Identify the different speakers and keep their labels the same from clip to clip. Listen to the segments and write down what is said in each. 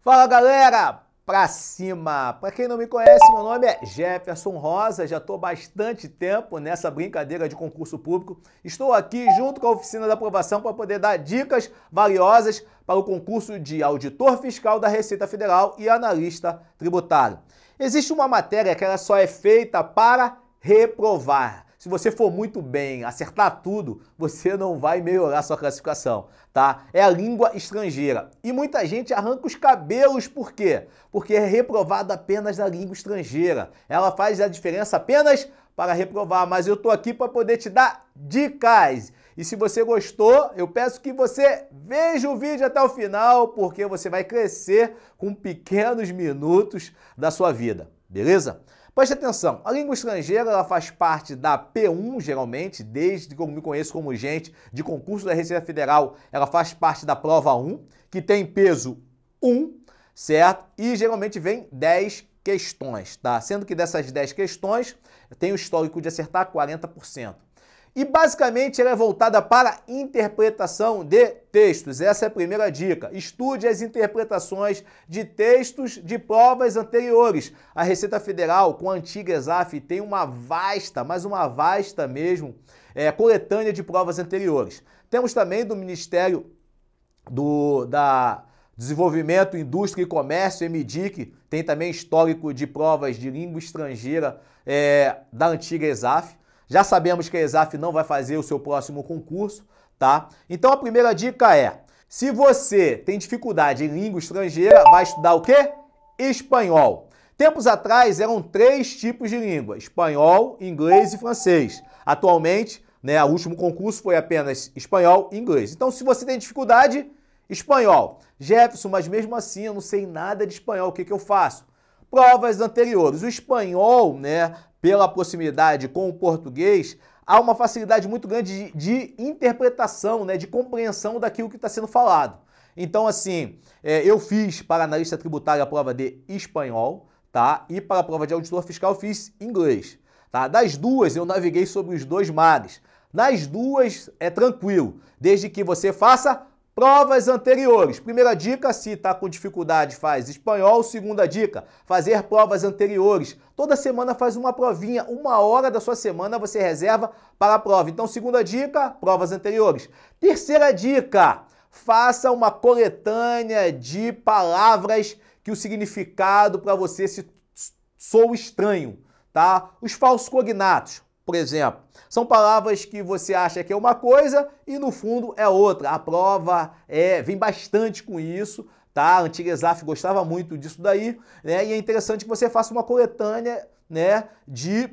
Speaker 1: Fala galera, pra cima! Pra quem não me conhece, meu nome é Jefferson Rosa, já estou há bastante tempo nessa brincadeira de concurso público. Estou aqui junto com a Oficina da Aprovação para poder dar dicas valiosas para o concurso de auditor fiscal da Receita Federal e analista tributário. Existe uma matéria que ela só é feita para reprovar. Se você for muito bem, acertar tudo, você não vai melhorar sua classificação, tá? É a língua estrangeira. E muita gente arranca os cabelos, por quê? Porque é reprovado apenas na língua estrangeira. Ela faz a diferença apenas para reprovar, mas eu tô aqui para poder te dar dicas. E se você gostou, eu peço que você veja o vídeo até o final, porque você vai crescer com pequenos minutos da sua vida, beleza? Preste atenção, a língua estrangeira ela faz parte da P1, geralmente, desde que eu me conheço como gente de concurso da Receita Federal, ela faz parte da prova 1, que tem peso 1, certo? E geralmente vem 10 questões, tá? Sendo que dessas 10 questões, tem o histórico de acertar 40%. E basicamente ela é voltada para interpretação de textos. Essa é a primeira dica. Estude as interpretações de textos de provas anteriores. A Receita Federal, com a antiga ESAF, tem uma vasta, mas uma vasta mesmo, coletânea de provas anteriores. Temos também do Ministério da Desenvolvimento, Indústria e Comércio, MDIC, tem também histórico de provas de língua estrangeira da antiga ESAF. Já sabemos que a ESAF não vai fazer o seu próximo concurso, tá? Então a primeira dica é, se você tem dificuldade em língua estrangeira, vai estudar o quê? Espanhol. Tempos atrás eram 3 tipos de língua, espanhol, inglês e francês. Atualmente, o último concurso foi apenas espanhol e inglês. Então se você tem dificuldade, espanhol. Jefferson, mas mesmo assim eu não sei nada de espanhol, o que eu faço? Provas anteriores. O espanhol, pela proximidade com o português, há uma facilidade muito grande de interpretação, de compreensão daquilo que está sendo falado. Então, assim, eu fiz para analista tributário a prova de espanhol, tá? E para a prova de auditor fiscal eu fiz inglês, tá? Das duas, eu naveguei sobre os 2 mares. Nas duas é tranquilo, desde que você faça provas anteriores. Primeira dica, se está com dificuldade, faz espanhol. Segunda dica, fazer provas anteriores. Toda semana faz uma provinha, 1 hora da sua semana você reserva para a prova. Então, segunda dica, provas anteriores. Terceira dica, faça uma coletânea de palavras que o significado para você soe estranho, tá? Os falsos cognatos, por exemplo, são palavras que você acha que é uma coisa e no fundo é outra. A prova vem bastante com isso, tá? A antiga ESAF gostava muito disso daí, E é interessante que você faça uma coletânea, de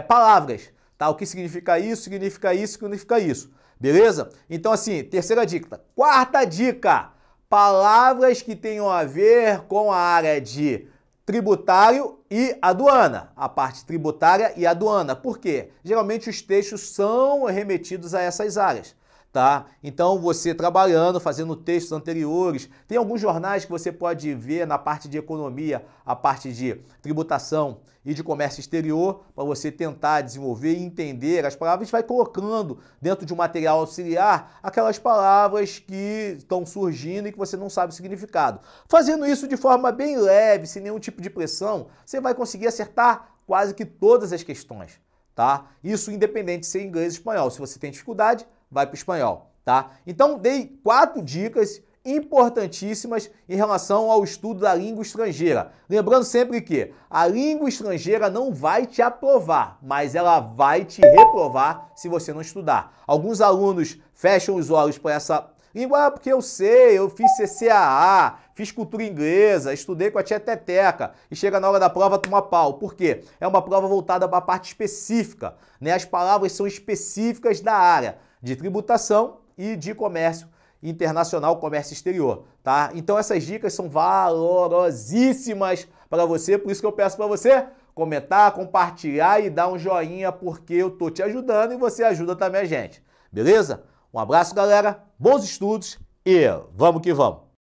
Speaker 1: palavras, tá? O que significa isso, significa isso, significa isso, beleza? Então assim, terceira dica. Quarta dica, palavras que tenham a ver com a área de tributário e aduana, a parte tributária e aduana. Por quê? Geralmente os textos são remetidos a essas áreas, tá? Então você trabalhando, fazendo textos anteriores, tem alguns jornais que você pode ver na parte de economia, a parte de tributação e de comércio exterior, para você tentar desenvolver e entender as palavras, vai colocando dentro de um material auxiliar aquelas palavras que estão surgindo e que você não sabe o significado. Fazendo isso de forma bem leve, sem nenhum tipo de pressão, você vai conseguir acertar quase que todas as questões, tá? Isso independente de ser inglês ou espanhol. Se você tem dificuldade, vai para o espanhol, tá? Então dei 4 dicas importantíssimas em relação ao estudo da língua estrangeira. Lembrando sempre que a língua estrangeira não vai te aprovar, mas ela vai te reprovar se você não estudar. Alguns alunos fecham os olhos para essa língua, porque eu sei, eu fiz CCAA, fiz cultura inglesa, estudei com a tia Teteca e chega na hora da prova toma pau. Por quê? É uma prova voltada para a parte específica, As palavras são específicas da área de tributação e de comércio internacional, comércio exterior, tá? Então essas dicas são valorosíssimas para você, por isso que eu peço para você comentar, compartilhar e dar um joinha, porque eu tô te ajudando e você ajuda também a gente, beleza? Um abraço, galera, bons estudos e vamos que vamos!